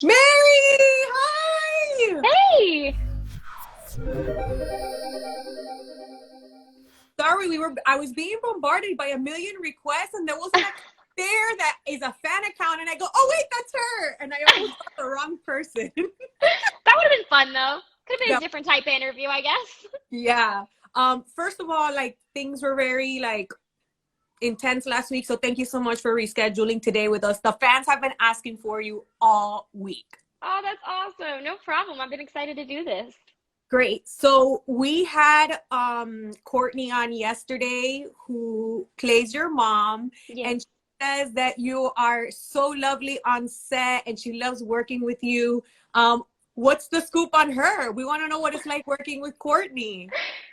Mary, hi. Hey! Sorry, I was being bombarded by a million requests, and there was an account there that is a fan account, and I go, oh wait, that's her, and I almost got the wrong person. That would have been fun though. Could have been a No, different type of interview, I guess. yeah. First of all, like things were very like intense last week, so thank you so much for rescheduling today with us. The fans have been asking for you all week. Oh, that's awesome. No problem. I've been excited to do this. Great. So we had Courtney on yesterday who plays your mom, Yeah. and she says that you are so lovely on set and she loves working with you. What's the scoop on her? We want to know what it's like working with Courtney.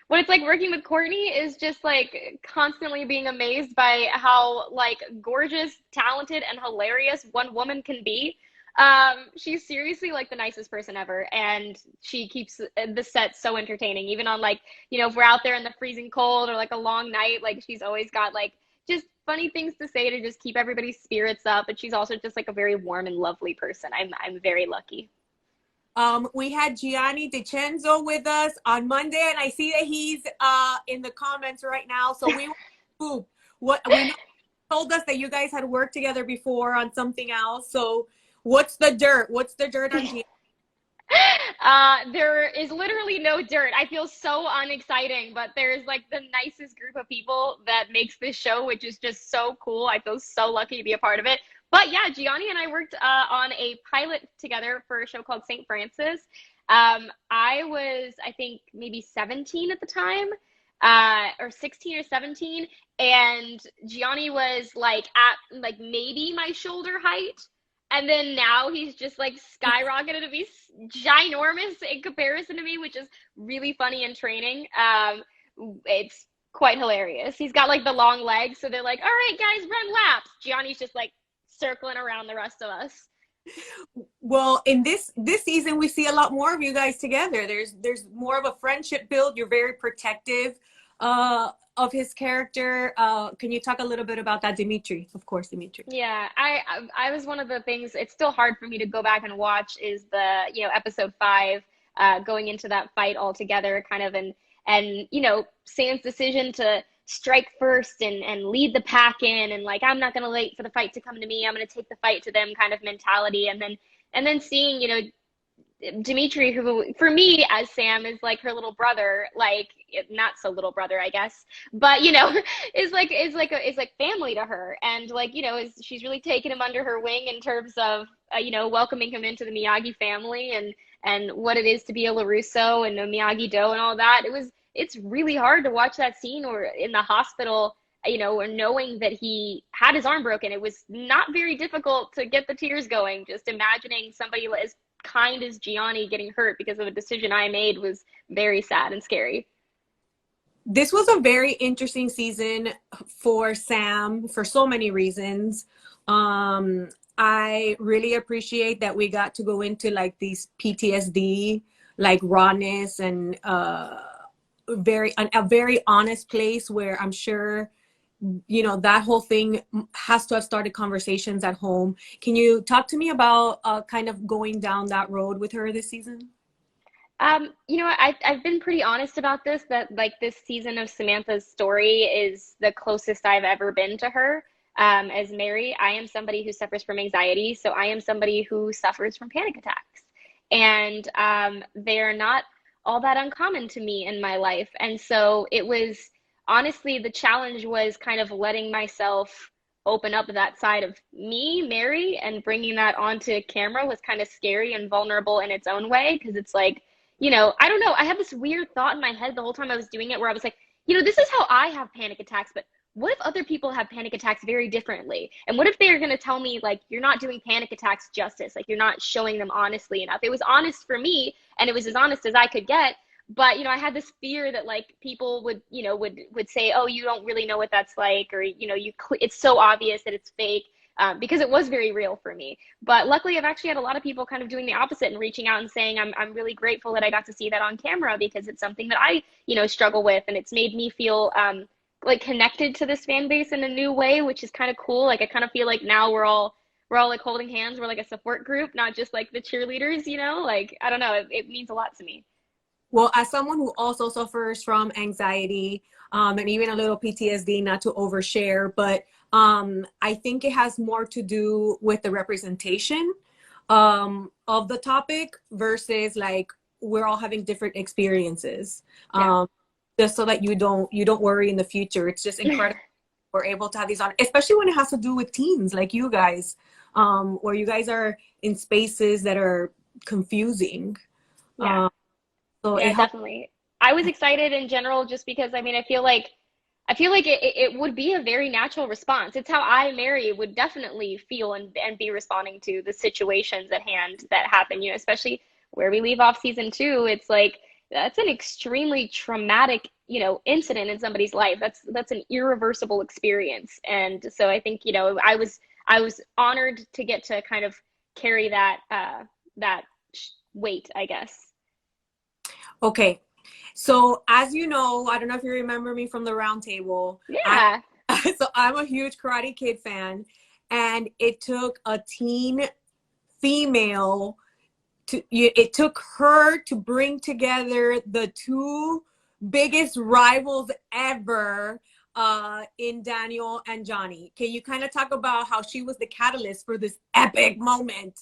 What it's like working with Courtney is just like constantly being amazed by how like gorgeous, talented, and hilarious one woman can be. She's seriously like the nicest person ever, and she keeps the set so entertaining. Even on like, if we're out there in the freezing cold or like a long night, like she's always got like just funny things to say to just keep everybody's spirits up. And she's also just like a very warm and lovely person. I'm very lucky. We had Gianni DiCenzo with us on Monday, and I see that he's in the comments right now. So we scoop. What we know, told us that you guys had worked together before on something else. So what's the dirt? What's the dirt on Gianni? There is literally no dirt. I feel so unexciting, but there's like the nicest group of people that makes this show, which is just so cool. I feel so lucky to be a part of it. But yeah, Gianni and I worked on a pilot together for a show called St. Francis. I was, I think, maybe 17 at the time, or 16 or 17, and Gianni was like at like maybe my shoulder height. And then now he's just like skyrocketed to be ginormous in comparison to me, which is really funny and training. It's quite hilarious. He's got like the long legs, so they're like, "All right, guys, run laps." Gianni's just like circling around the rest of us. Well, in this season, we see a lot more of you guys together. There's more of a friendship build. You're very protective of his character. Can you talk a little bit about that, Dimitri? Of course, Dimitri. Yeah, I was one of the things. It's still hard for me to go back and watch. Is the episode 5, going into that fight all together, kind of, and Sam's decision to strike first and lead the pack in, and like I'm not gonna wait for the fight to come to me. I'm gonna take the fight to them kind of mentality, and then seeing Dimitri, who for me as Sam is like her little brother, like not so little brother, I guess, but is like family to her, and like she's really taken him under her wing in terms of welcoming him into the Miyagi family and what it is to be a LaRusso and a Miyagi-Do and all that. It's really hard to watch that scene or in the hospital, or knowing that he had his arm broken. It was not very difficult to get the tears going. Just imagining somebody as kind as Gianni getting hurt because of a decision I made was very sad and scary. This was a very interesting season for Sam for so many reasons. I really appreciate that we got to go into like these PTSD, like rawness and a very honest place where I'm sure that whole thing has to have started conversations at home. Can you talk to me about kind of going down that road with her this season? I've been pretty honest about this, that like this season of Samantha's story is the closest I've ever been to her. As Mary, I am somebody who suffers from anxiety, so I am somebody who suffers from panic attacks, and they are not all that uncommon to me in my life. And so it was honestly the challenge was kind of letting myself open up that side of me, Mary, and bringing that onto camera was kind of scary and vulnerable in its own way, because it's like, I don't know. I had this weird thought in my head the whole time I was doing it where I was like, this is how I have panic attacks, but what if other people have panic attacks very differently? And what if they're going to tell me, like, you're not doing panic attacks justice? Like, you're not showing them honestly enough. It was honest for me, and it was as honest as I could get. But, I had this fear that, like, people would say, oh, you don't really know what that's like, or, it's so obvious that it's fake. Because it was very real for me. But luckily, I've actually had a lot of people kind of doing the opposite and reaching out and saying, I'm really grateful that I got to see that on camera because it's something that I, struggle with. And it's made me feel like connected to this fan base in a new way, which is kind of cool. Like, I kind of feel like now we're all we're all like holding hands. We're like a support group, not just like the cheerleaders, you know? Like, I don't know. It means a lot to me. Well, as someone who also suffers from anxiety, and even a little PTSD, not to overshare, but I think it has more to do with the representation of the topic versus like we're all having different experiences. Yeah. Just so that you don't worry in the future. It's just incredible we're able to have these on, especially when it has to do with teens like you guys, where you guys are in spaces that are confusing. Yeah. Um, so it Yeah, helps. definitely. I was excited in general just because I mean I feel like it would be a very natural response. It's how I, Mary, would definitely feel and be responding to the situations at hand that happen, you know, especially where we leave off season two. It's like that's an extremely traumatic, you know, incident in somebody's life. That's an irreversible experience. And so I think, you know, I was honored to get to kind of carry that weight, I guess. Okay. So as you know, I don't know if you remember me from the round table. Yeah. So I'm a huge Karate Kid fan, and it took a teen female it took her to bring together the two biggest rivals ever in Daniel and Johnny. Can you kind of talk about how she was the catalyst for this epic moment?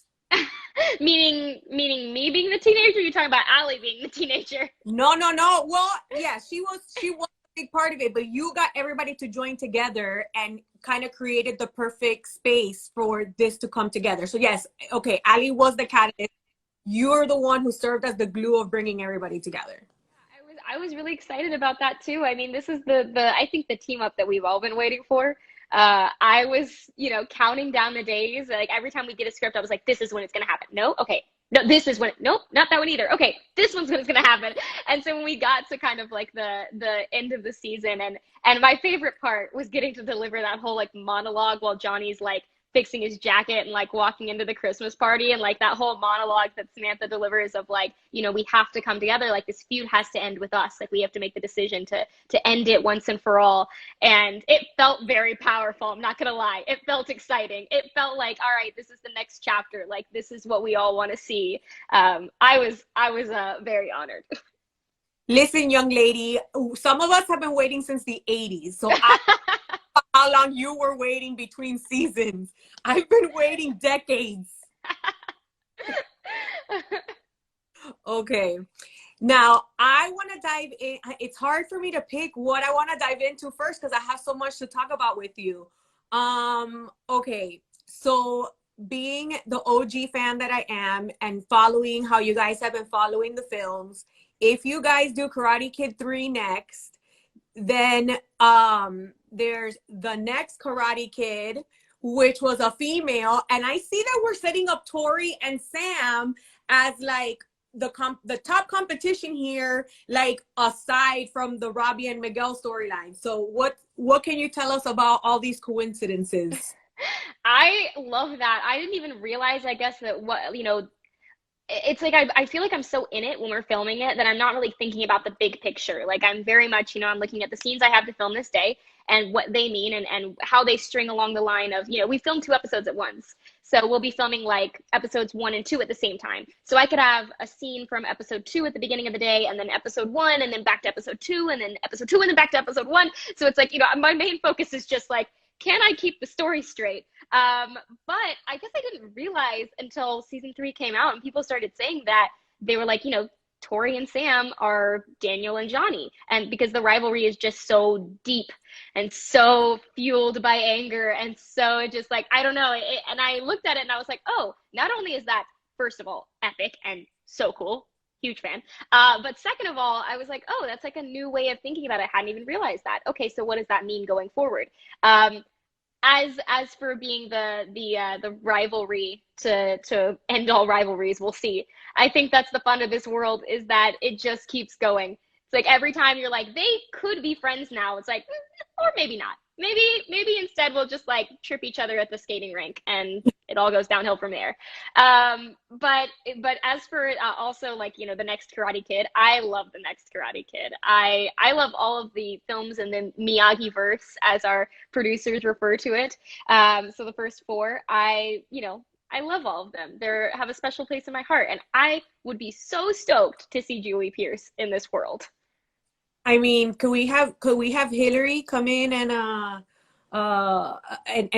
Meaning me being the teenager, you're talking about Allie being the teenager. No, no, no. Well, yeah, she was a big part of it, but you got everybody to join together and kind of created the perfect space for this to come together. So yes, okay, Ali was the catalyst. You're the one who served as the glue of bringing everybody together. I was really excited about that too. I mean, this is the I think the team up that we've all been waiting for. I was, you know, counting down the days. Like every time we get a script, I was like, this is when it's gonna happen. No, okay. No, this is when nope, not that one either. Okay, this one's when it's gonna happen. And so when we got to kind of like the end of the season and my favorite part was getting to deliver that whole like monologue while Johnny's like fixing his jacket and like walking into the Christmas party and like that whole monologue that Samantha delivers of like, you know, we have to come together. Like this feud has to end with us. Like we have to make the decision to end it once and for all. And it felt very powerful. I'm not gonna lie. It felt exciting. It felt like, all right, this is the next chapter. Like this is what we all want to see. I was very honored. Listen, young lady, some of us have been waiting since the 80s. So I how long you were waiting between seasons. I've been waiting decades. Okay. Now, I want to dive in. It's hard for me to pick what I want to dive into first because I have so much to talk about with you. Okay. So, being the OG fan that I am and following how you guys have been following the films, if you guys do Karate Kid 3 next, then there's the next Karate Kid, which was a female, and I see that we're setting up Tori and Sam as like the top competition here, like aside from the Robbie and Miguel storyline. So what can you tell us about all these coincidences? I love that. I didn't even realize, I guess, that what, you know, it's like I feel like I'm so in it when we're filming it that I'm not really thinking about the big picture. Like I'm very much, you know, I'm looking at the scenes I have to film this day and what they mean and how they string along the line of, you know, we film two episodes at once. So we'll be filming like episodes 1 and 2 at the same time. So I could have a scene from episode 2 at the beginning of the day and then episode 1 and then back to episode 2 and then episode 2 and then back to episode 1. So it's like, you know, my main focus is just like, can I keep the story straight? But I guess I didn't realize until season 3 came out and people started saying that they were like, you know, Tori and Sam are Daniel and Johnny. And because the rivalry is just so deep and so fueled by anger. And so just like, I don't know. And I looked at it and I was like, oh, not only is that, first of all, epic and so cool, huge fan. But second of all, I was like, oh, that's like a new way of thinking about it. I hadn't even realized that. Okay, so what does that mean going forward? As for being the rivalry to end all rivalries, we'll see. I think that's the fun of this world is that it just keeps going. It's like every time you're like they could be friends now. It's like or maybe not. maybe instead we'll just like trip each other at the skating rink and it all goes downhill from there. But as for also like, you know, the next Karate Kid, I love the next Karate Kid. I love all of the films in the Miyagi verse, as our producers refer to it. So the first four, I love all of them. They have a special place in my heart, and I would be so stoked to see Julie Pierce in this world. I mean, could we have Hillary come in and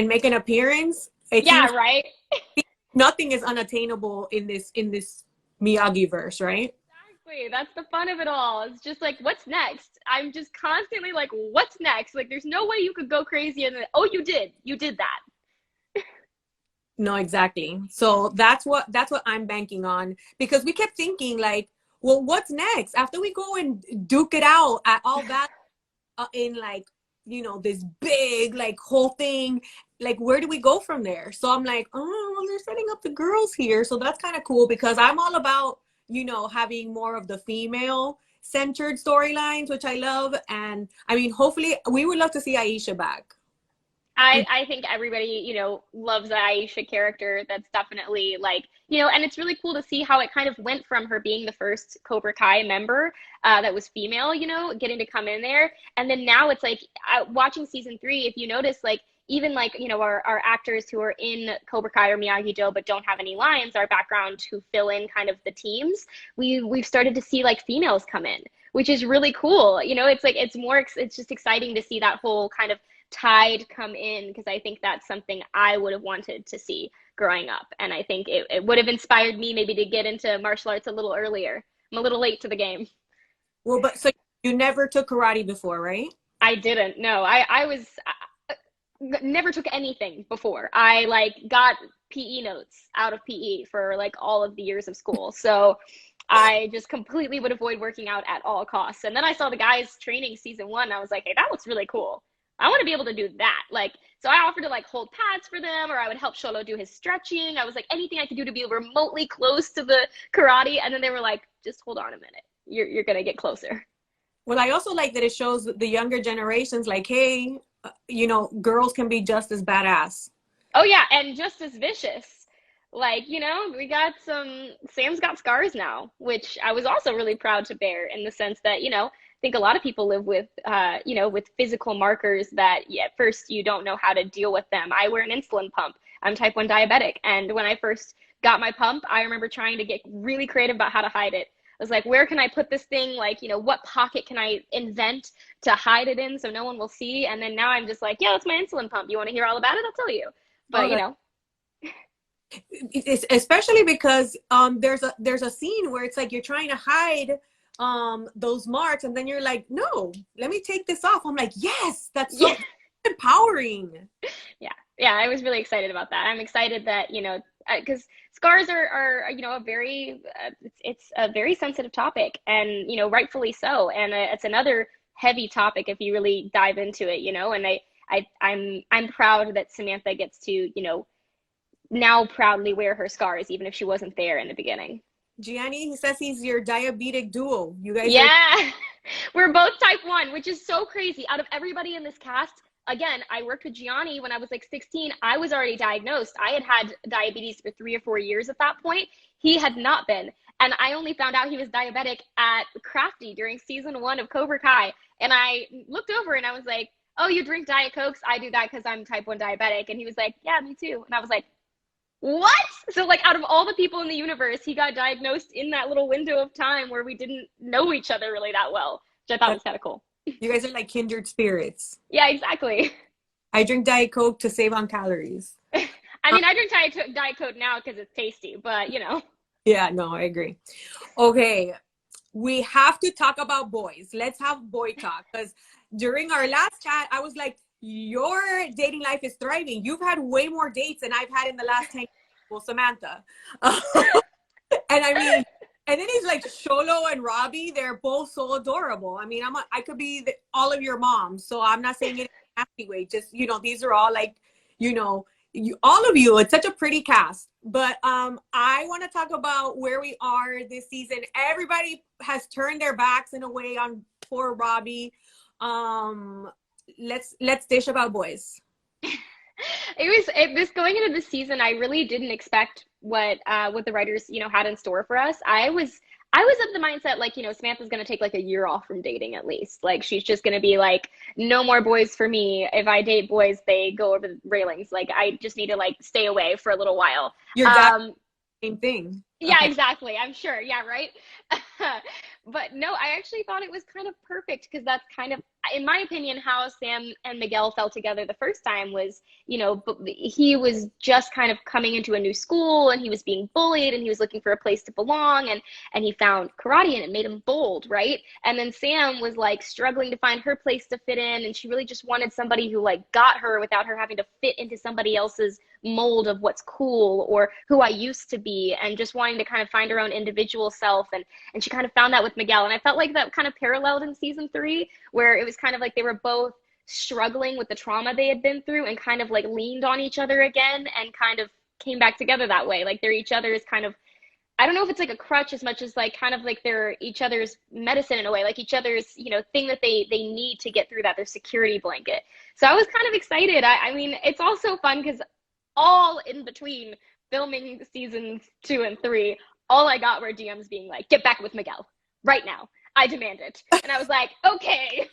make an appearance? It Yeah, seems right? nothing is unattainable in this Miyagi verse, right? Exactly. That's the fun of it all. It's just like, what's next? I'm just constantly like, what's next? Like, there's no way you could go crazy and then, oh, you did that. No, exactly. So that's what I'm banking on, because we kept thinking like, well, what's next after we go and duke it out at all that in like, this big like whole thing, like where do we go from there? So I'm like, oh, well, they're setting up the girls here, so that's kind of cool, because I'm all about having more of the female centered storylines, which I love. And I mean, hopefully we would love to see Aisha back. I think everybody, loves the Aisha character. That's definitely like, and it's really cool to see how it kind of went from her being the first Cobra Kai member that was female, getting to come in there. And then now it's like watching season 3, if you notice, like, even like, our actors who are in Cobra Kai or Miyagi-Do but don't have any lines, our background who fill in kind of the teams, we've started to see like females come in, which is really cool. It's like, it's just exciting to see that whole kind of tide come in, because I think that's something I would have wanted to see growing up. And I think it would have inspired me maybe to get into martial arts a little earlier. I'm a little late to the game. Well, but so you never took karate before, right? I didn't. No, never took anything before. I like got PE notes out of PE for like all of the years of school. So I just completely would avoid working out at all costs. And then I saw the guys training season 1. And I was like, hey, that looks really cool. I want to be able to do that. Like, so I offered to like hold pads for them, or I would help Sholo do his stretching. I was like, anything I could do to be remotely close to the karate. And then they were like, just hold on a minute. You're going to get closer. Well, I also like that it shows the younger generations like, hey, girls can be just as badass. Oh yeah, and just as vicious. Like, we got Sam's got scars now, which I was also really proud to bear, in the sense that, I think a lot of people live with, with physical markers that at first you don't know how to deal with them. I wear an insulin pump. I'm type 1 diabetic. And when I first got my pump, I remember trying to get really creative about how to hide it. I was like, where can I put this thing? Like, what pocket can I invent to hide it in so no one will see? And then now I'm just like, yeah, that's my insulin pump. You want to hear all about it? I'll tell you. But, It's especially because there's a scene where it's like you're trying to hide those marks, and then you're like, no, let me take this off. I'm like, yes, that's so empowering. Yeah, I was really excited about that. I'm excited that, because scars are a very it's a very sensitive topic, and rightfully so. And it's another heavy topic if you really dive into it. And I'm proud that Samantha gets to now proudly wear her scars, even if she wasn't there in the beginning. Gianni, he says he's your diabetic duo. You guys Yeah. We're both type 1, which is so crazy. Out of everybody in this cast, again, I worked with Gianni when I was like 16. I was already diagnosed. I had diabetes for 3 or 4 years at that point. He had not been. And I only found out he was diabetic at Crafty during season 1 of Cobra Kai. And I looked over and I was like, oh, you drink Diet Cokes? I do that because I'm type 1 diabetic. And he was like, yeah, me too. And I was like, what? So like, out of all the people in the universe, he got diagnosed in that little window of time where we didn't know each other really that well, which I thought was kind of cool. You guys are like kindred spirits. Yeah, exactly. I drink Diet Coke to save on calories. I mean, I drink Diet Coke now because it's tasty, but Yeah, no, I agree. Okay, we have to talk about boys. Let's have boy talk, because during our last chat, I was like, your dating life is thriving. You've had way more dates than I've had in the last 10 years. Well, Samantha. And I mean, and then he's like Sholo and Robbie. They're both so adorable. I mean, I could be all of your moms. So I'm not saying it in a nasty way. Just, these are all like, all of you. It's such a pretty cast. But I want to talk about where we are this season. Everybody has turned their backs in a way on poor Robbie. let's dish about boys. This going into the season, I really didn't expect what the writers, had in store for us. I was of the mindset, like, Samantha's gonna take like a year off from dating at least. Like, she's just gonna be like, no more boys for me. If I date boys, they go over the railings. Like, I just need to like stay away for a little while. Your dad, same thing. Yeah, Okay. exactly. I'm sure. Yeah, right. But no, I actually thought it was kind of perfect because that's kind of, in my opinion, how Sam and Miguel fell together the first time was, he was just kind of coming into a new school and he was being bullied and he was looking for a place to belong, and he found karate and it made him bold, right? And then Sam was like struggling to find her place to fit in, and she really just wanted somebody who like got her without her having to fit into somebody else's mold of what's cool or who I used to be, and just wanting to kind of find her own individual self. And she kind of found that with Miguel. And I felt like that kind of paralleled in season 3, where it was kind of like they were both struggling with the trauma they had been through and kind of like leaned on each other again and kind of came back together that way. Like they're each other's kind of, I don't know if it's like a crutch as much as like kind of like they're each other's medicine in a way, like each other's, thing that they need to get through that, their security blanket. So I was kind of excited. I mean, it's also fun because all in between filming seasons 2 and 3, all I got were DMs being like, get back with Miguel right now. I demand it. And I was like, okay,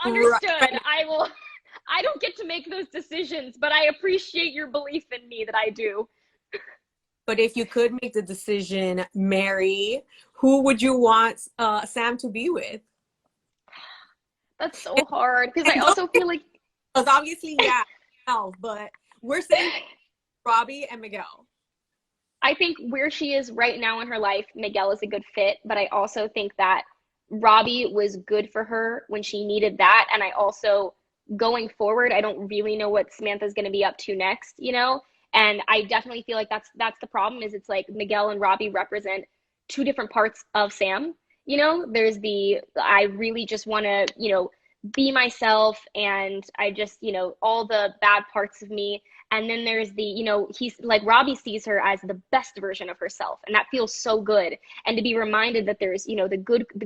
understood. Right. I don't get to make those decisions, but I appreciate your belief in me that I do. But if you could make the decision, Mary, who would you want Sam to be with? That's so hard because I also feel like, because obviously, yeah, but we're saying Robbie and Miguel. I think where she is right now in her life, Miguel is a good fit, but I also think that Robbie was good for her when she needed that. And I also, going forward, I don't really know what Samantha's going to be up to next, And I definitely feel like that's the problem, is it's like Miguel and Robbie represent two different parts of Sam. There's I really just want to, be myself, and I just, all the bad parts of me. And then there's he's like, Robbie sees her as the best version of herself, and that feels so good. And to be reminded that there's, the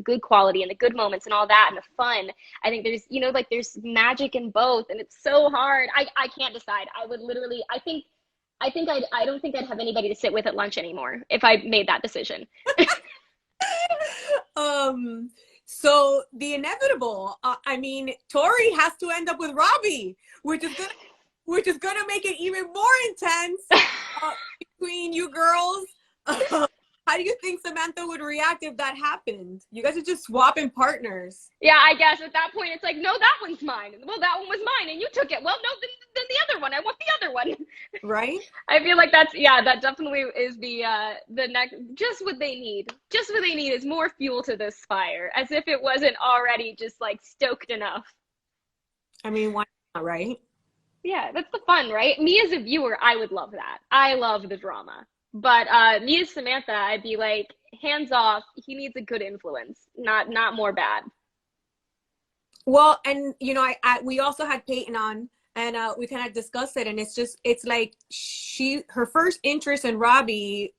good quality and the good moments and all that and the fun. I think there's, like there's magic in both, and it's so hard. I can't decide. I would literally, I don't think I'd have anybody to sit with at lunch anymore if I made that decision. So the inevitable, I mean, Tori has to end up with Robbie, which is gonna make it even more intense between you girls. How do you think Samantha would react if that happened? You guys are just swapping partners. Yeah, I guess at that point it's like, no, that one's mine. Well, that one was mine and you took it. Well, no, then the other one. I want the other one. Right? I feel like that definitely is the next, just what they need. Just what they need is more fuel to this fire, as if it wasn't already just like stoked enough. I mean, why not, right? Yeah, that's the fun, right? Me as a viewer, I would love that. I love the drama. But me as Samantha, I'd be like, hands off. He needs a good influence, not more bad. Well, and we also had Peyton on, and we kind of discussed it, and it's like her first interest in Robbie,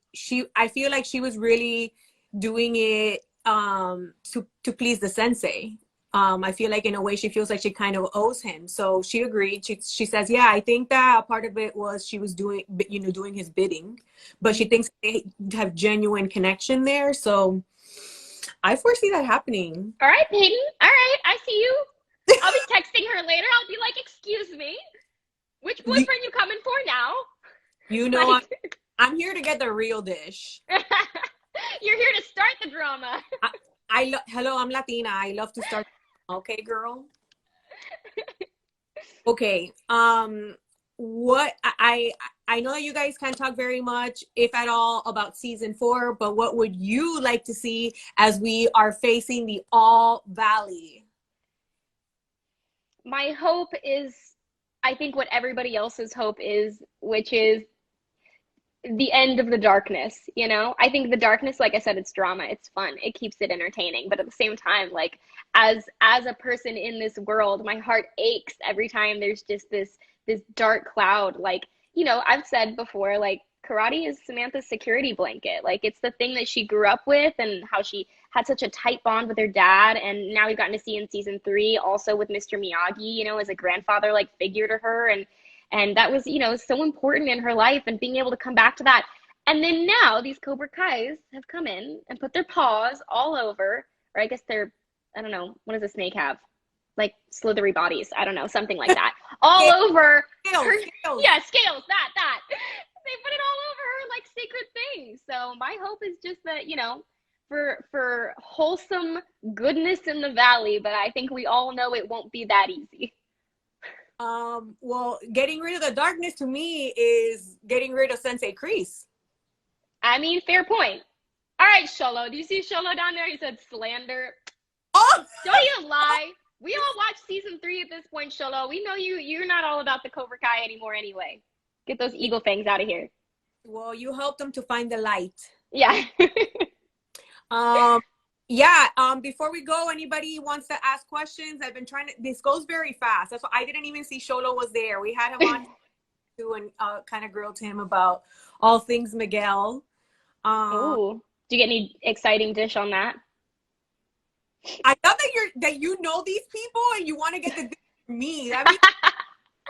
I feel like she was really doing it to please the sensei. I feel like in a way she feels like she kind of owes him. So she agreed. She says, yeah, I think that part of it was she was doing his bidding, but she thinks they have genuine connection there. So I foresee that happening. All right, Peyton. All right, I see you. I'll be texting her later. I'll be like, excuse me, which boyfriend you coming for now? Like, I'm here to get the real dish. You're here to start the drama. Hello, I'm Latina. I love to start. Okay, girl. Okay. What I know that you guys can't talk very much, if at all, about season 4, but what would you like to see as we are facing the All Valley? My hope is, I think what everybody else's hope is, which is the end of the darkness. I think the darkness, like I said, it's drama, it's fun, it keeps it entertaining, but at the same time, like as a person in this world, my heart aches every time there's just this dark cloud. Like, I've said before, like, karate is Samantha's security blanket. Like, it's the thing that she grew up with and how she had such a tight bond with her dad. And now we've gotten to see in season 3 also with Mr. Miyagi, you know, as a grandfather like figure to her. And that was, you know, so important in her life, and being able to come back to that. And then now these Cobra Kais have come in and put their paws all over, or I guess they're, I don't know, what does a snake have? Like slithery bodies. I don't know, something like that. All over Scales, her. scales. Yeah, scales, that. They put it all over her like sacred things. So my hope is just that, you know, for wholesome goodness in the valley, but I think we all know it won't be that easy. Well, getting rid of the darkness to me is getting rid of Sensei Kreese. I mean, fair point. All right, Sholo. Do you see Sholo down there? He said slander. Oh, Don't you lie. We all watched season 3 at this point, Sholo. We know you're not all about the Cobra Kai anymore anyway. Get those eagle fangs out of here. well, you helped them to find the light. Yeah. Before we go, anybody wants to ask questions? I've been trying to, this goes very fast. That's why I didn't even see Sholo was there. We had him on too, and kind of grilled him about all things Miguel. Oh, do you get any exciting dish on that? I love that you know these people and you want to get the dish from me. That means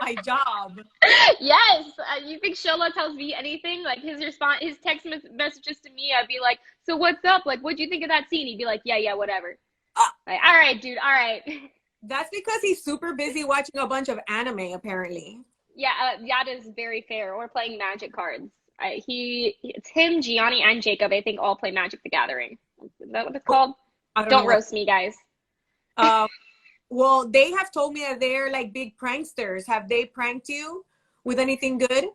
my job. Yes. You think Sholo tells me anything? Like his text messages to me, I'd be like, so what's up? Like, what'd you think of that scene? He'd be like, yeah, whatever. Like, all right, dude. All right. That's because he's super busy watching a bunch of anime, apparently. Yeah, that is very fair. Or playing Magic cards. It's him, Gianni, and Jacob. I think all play Magic the Gathering. Is that what it's called? Don't roast me, guys. Well, they have told me that they're like big pranksters. Have they pranked you with anything good?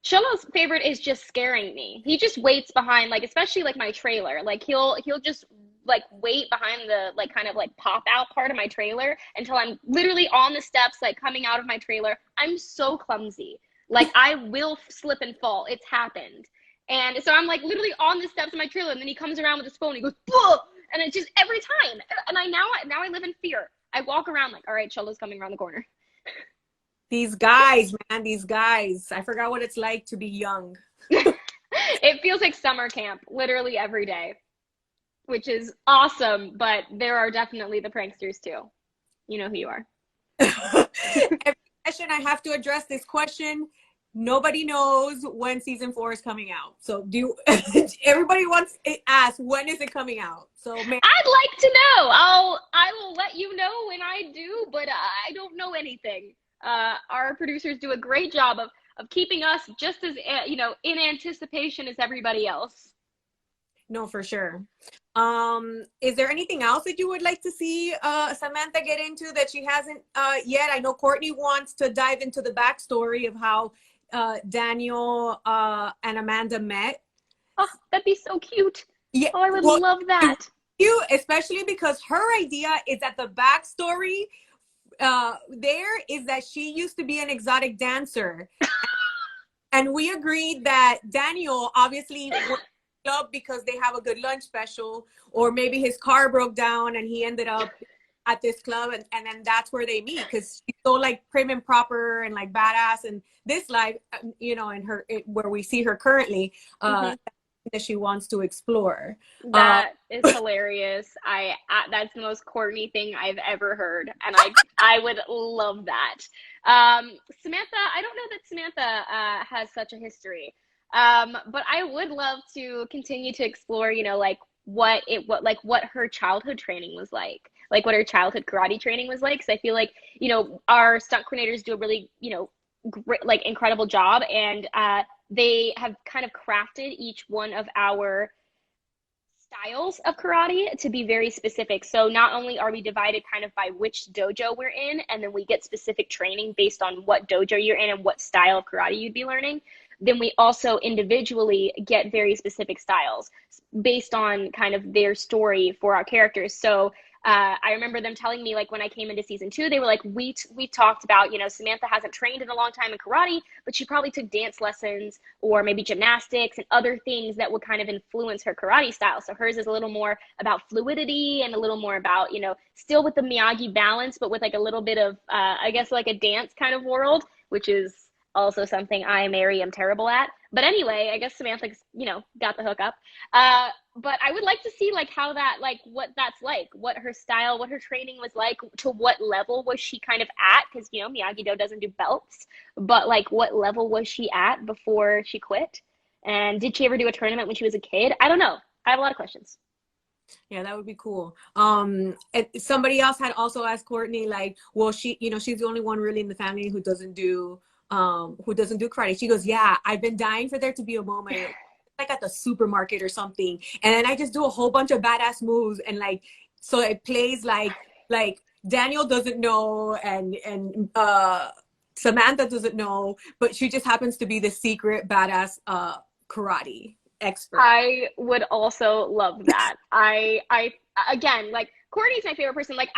Sholo's favorite is just scaring me. He just waits behind, like, especially like my trailer. Like he'll just like wait behind the like kind of like pop out part of my trailer until I'm literally on the steps, like coming out of my trailer. I'm so clumsy. Like I will slip and fall. It's happened. And so I'm like literally on the steps of my trailer, and then he comes around with his phone. He goes, "Whoa!" And it's just every time. And now I live in fear. I walk around like, all right, Sholo's coming around the corner. These guys, man, these guys. I forgot what it's like to be young. It feels like summer camp, literally every day, which is awesome. But there are definitely the pranksters too. You know who you are. Every session I have to address this question. Nobody knows when season 4 is coming out. So everybody wants to ask, when is it coming out? So I'd like to know. I will let you know when I do, but I don't know anything. Our producers do a great job of keeping us just as, in anticipation as everybody else. No, for sure. Is there anything else that you would like to see Samantha get into that she hasn't yet? I know Courtney wants to dive into the backstory of how Daniel and Amanda met. Oh, that'd be so cute. Yeah, I would love that. You, especially because her idea is that the backstory there is that she used to be an exotic dancer. And we agreed that Daniel obviously went to club because they have a good lunch special, or maybe his car broke down and he ended up at this club, and then that's where they meet, because she's so like prim and proper and like badass in this life, where we see her currently, that she wants to explore. That is hilarious. That's the most Courtney thing I've ever heard, and I would love that. Samantha, I don't know that Samantha has such a history, but I would love to continue to explore, what her childhood training was like what her childhood karate training was like. Because I feel like, our stunt coordinators do a really, great, like incredible job, and they have kind of crafted each one of our styles of karate to be very specific. So not only are we divided kind of by which dojo we're in, and then we get specific training based on what dojo you're in and what style of karate you'd be learning, then we also individually get very specific styles based on kind of their story for our characters. So I remember them telling me, like, when I came into season 2, they were like, we talked about, Samantha hasn't trained in a long time in karate, but she probably took dance lessons or maybe gymnastics and other things that would kind of influence her karate style. So hers is a little more about fluidity and a little more about, still with the Miyagi balance, but with like a little bit of, I guess, like a dance kind of world, which is also something I, Mary, am terrible at. But anyway, I guess Samantha's, got the hook up. But I would like to see like how that, like what that's like, what her style, what her training was like, to what level was she kind of at? Because, Miyagi-Do doesn't do belts, but like what level was she at before she quit? And did she ever do a tournament when she was a kid? I don't know. I have a lot of questions. Yeah, that would be cool. Somebody else had also asked Courtney, like, well, she's the only one really in the family who doesn't do karate. She goes, yeah, I've been dying for there to be a moment like at the supermarket or something, and then I just do a whole bunch of badass moves, and like, so it plays like Daniel doesn't know, and Samantha doesn't know, but she just happens to be the secret badass karate expert. I would also love that. I again, like Courtney's my favorite person. Like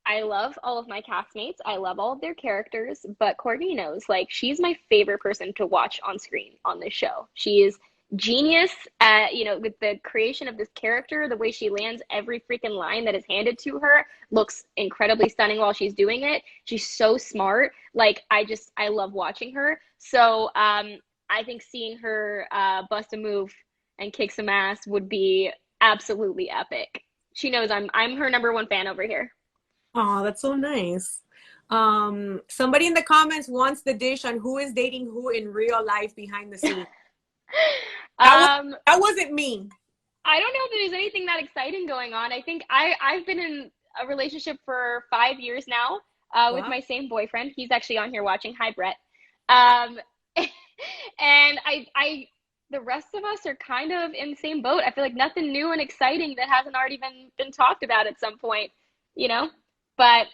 I love all of my castmates. I love all of their characters, but Courtney knows, like, she's my favorite person to watch on screen on this show. She is genius at, with the creation of this character, the way she lands every freaking line that is handed to her looks incredibly stunning while she's doing it. She's so smart. Like, I love watching her. So, I think seeing her bust a move and kick some ass would be absolutely epic. She knows I'm her number one fan over here. Oh, that's so nice. Somebody in the comments wants the dish on who is dating who in real life behind the scenes. That wasn't me. I don't know if there's anything that exciting going on. I think I've been in a relationship for 5 years now with my same boyfriend. He's actually on here watching. Hi, Brett. And the rest of us are kind of in the same boat. I feel like nothing new and exciting that hasn't already been talked about at some point, But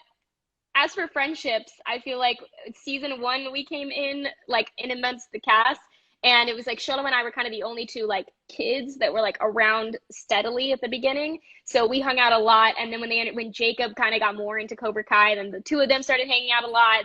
as for friendships, I feel like season 1, we came in like in amongst the cast, and it was like Shoto and I were kind of the only two like kids that were like around steadily at the beginning. So we hung out a lot, and then when Jacob kind of got more into Cobra Kai, then the two of them started hanging out a lot,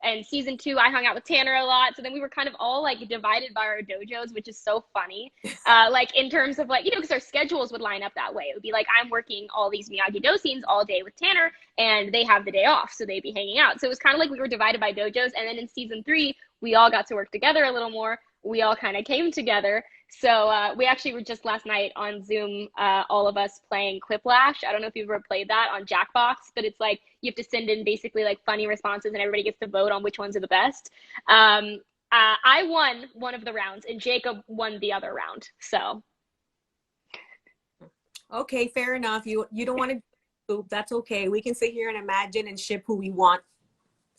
and season 2, I hung out with Tanner a lot. So then we were kind of all like divided by our dojos, which is so funny. Like in terms of like, because our schedules would line up that way. It would be like, I'm working all these Miyagi-Do scenes all day with Tanner, and they have the day off. So they'd be hanging out. So it was kind of like we were divided by dojos. And then in season 3, we all got to work together a little more. We all kind of came together. So we actually were just last night on Zoom, all of us playing Quiplash. I don't know if you've ever played that on Jackbox, but it's like you have to send in basically like funny responses, and everybody gets to vote on which ones are the best. I won one of the rounds, and Jacob won the other round. So, okay, fair enough. You don't want to. That's okay. We can sit here and imagine and ship who we want.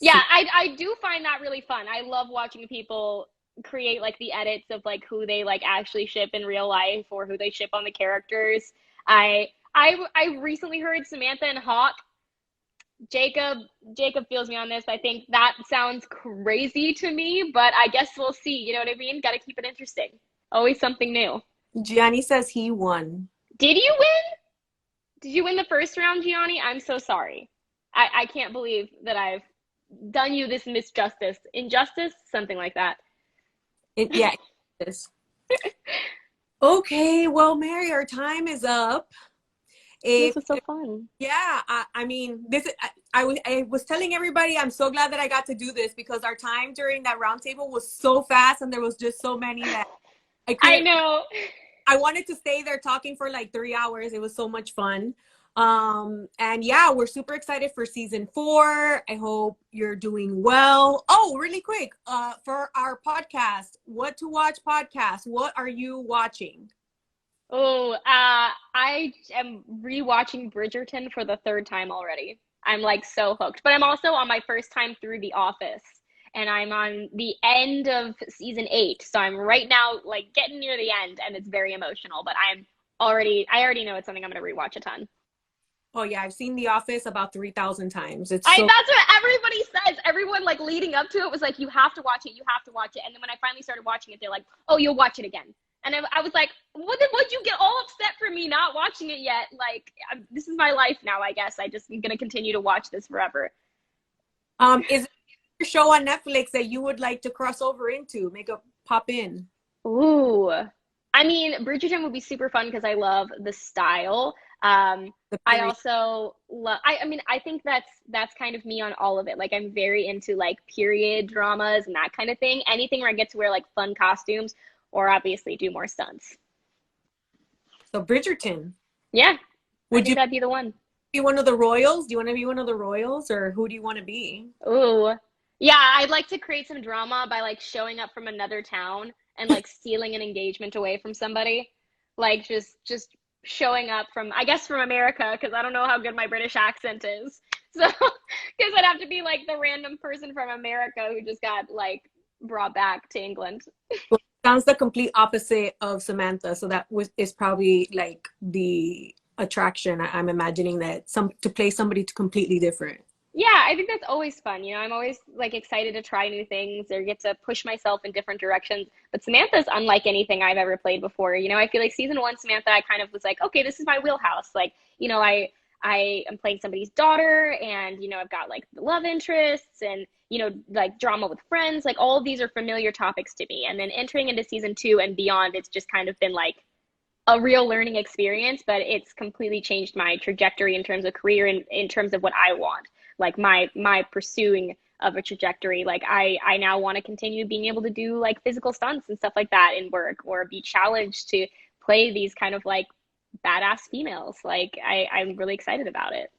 Yeah, I do find that really fun. I love watching people create like the edits of like who they like actually ship in real life or who they ship on the characters. I recently heard Samantha and Hawk. Jacob feels me on this. I think that sounds crazy to me, but I guess we'll see. You know what I mean? Got to keep it interesting. Always something new. Gianni says he won. Did you win? Did you win the first round, Gianni? I'm so sorry. I can't believe that I've done you this injustice, something like that. Yeah. Okay, well, Mary, our time is up. This was so fun. Yeah, I mean, I was telling everybody I'm so glad that I got to do this, because our time during that roundtable was so fast, and there was just so many that I know. I wanted to stay there talking for like 3 hours. It was so much fun. And yeah, we're super excited for season 4. I hope you're doing well. Oh, really quick, for our podcast, What to Watch podcast, what are you watching? Oh, I am rewatching Bridgerton for the 3rd time already. I'm like so hooked, but I'm also on my first time through The Office, and I'm on the end of season 8. So I'm right now like getting near the end, and it's very emotional, but I already know it's something I'm going to rewatch a ton. Oh yeah, I've seen The Office about 3,000 times. That's what everybody says. Everyone like leading up to it was like, you have to watch it. And then when I finally started watching it, they're like, oh, you'll watch it again. And I was like, what'd you get all upset for me not watching it yet? Like, this is my life now, I guess. I'm going to continue to watch this forever. Is there a show on Netflix that you would like to cross over into, make a pop in? Ooh. I mean, Bridgerton would be super fun because I love the style. I also love, I mean, I think that's kind of me on all of it. Like I'm very into like period dramas and that kind of thing. Anything where I get to wear like fun costumes or obviously do more stunts. So Bridgerton. Yeah, I Would think you that'd be the one. be one of the royals? Do you want to be one of the royals, or who do you want to be? Ooh. Yeah, I'd like to create some drama by like showing up from another town and like stealing an engagement away from somebody. Like just showing up from I guess from America because I don't know how good my British accent is. So because I'd have to be like the random person from America who just got like brought back to England. Well, sounds the complete opposite of Samantha. So that was is probably like the attraction. I'm imagining that some to play somebody completely different. Yeah, I think that's always fun. You know, I'm always like excited to try new things or get to push myself in different directions. But Samantha's unlike anything I've ever played before. You know, I feel like season one, Samantha, I kind of was like, okay, this is my wheelhouse. Like, you know, I am playing somebody's daughter and, you know, I've got like the love interests and, you know, like drama with friends. Like all of these are familiar topics to me. And then entering into season two and beyond, it's just kind of been like a real learning experience, but it's completely changed my trajectory in terms of career and in terms of what I want. Like my pursuing of a trajectory. Like I now want to continue being able to do like physical stunts and stuff like that in work or be challenged to play these kind of like badass females. Like I'm really excited about it.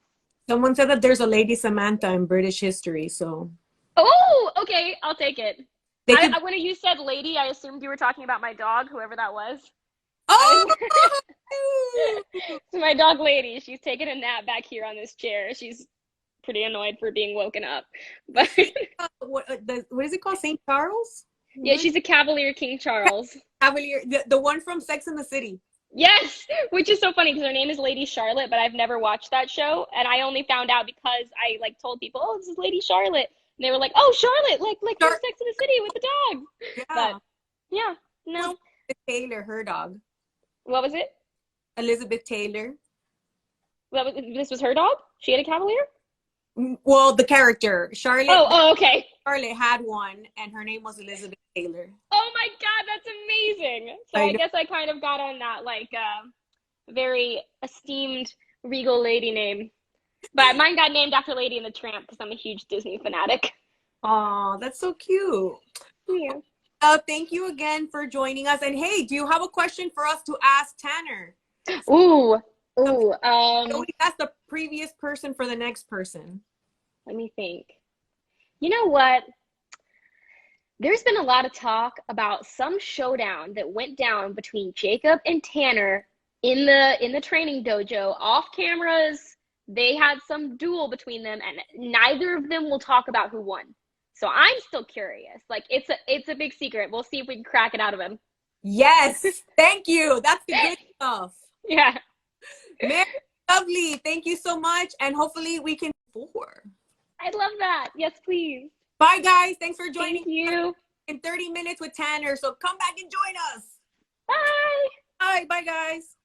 Someone said that there's a Lady Samantha in British history, so Oh, okay, I'll take it. they could. When you said lady, I assumed you were talking about my dog, whoever that was. Oh, So my dog Lady, she's taking a nap back here on this chair. She's pretty annoyed for being woken up. But what is it called? Saint Charles? yeah, she's a Cavalier King Charles. Cavalier, the one from Sex and the City. Yes, which is so funny because her name is Lady Charlotte, but I've never watched that show, and I only found out because I like told people, "Oh, this is Lady Charlotte," and they were like, "Oh, Charlotte, like from Sex and the City with the dog." Yeah. But yeah, no. Elizabeth Taylor, her dog. What was it? Elizabeth Taylor. This was her dog? She had a Cavalier? Well, the character Charlotte. Oh, okay. Charlotte had one, and her name was Elizabeth Taylor. Oh my God, that's amazing. So I guess I kind of got on that like very esteemed regal lady name. But mine got named after Lady and the Tramp because I'm a huge Disney fanatic. Oh, that's so cute. Yeah. Thank you again for joining us. And hey, do you have a question for us to ask Tanner? Ooh. So we asked the previous person for the next person. Let me think. You know what? There's been a lot of talk about some showdown that went down between Jacob and Tanner in the training dojo off cameras. They had some duel between them and neither of them will talk about who won. So I'm still curious. Like it's a big secret. We'll see if we can crack it out of him. Yes, thank you. That's the good stuff. Yeah. Mary, lovely. Thank you so much. And hopefully we can I'd love that. Yes, please. Bye guys. Thanks for joining Thank you. in 30 minutes with Tanner. So come back and join us. Bye. Bye. Bye guys.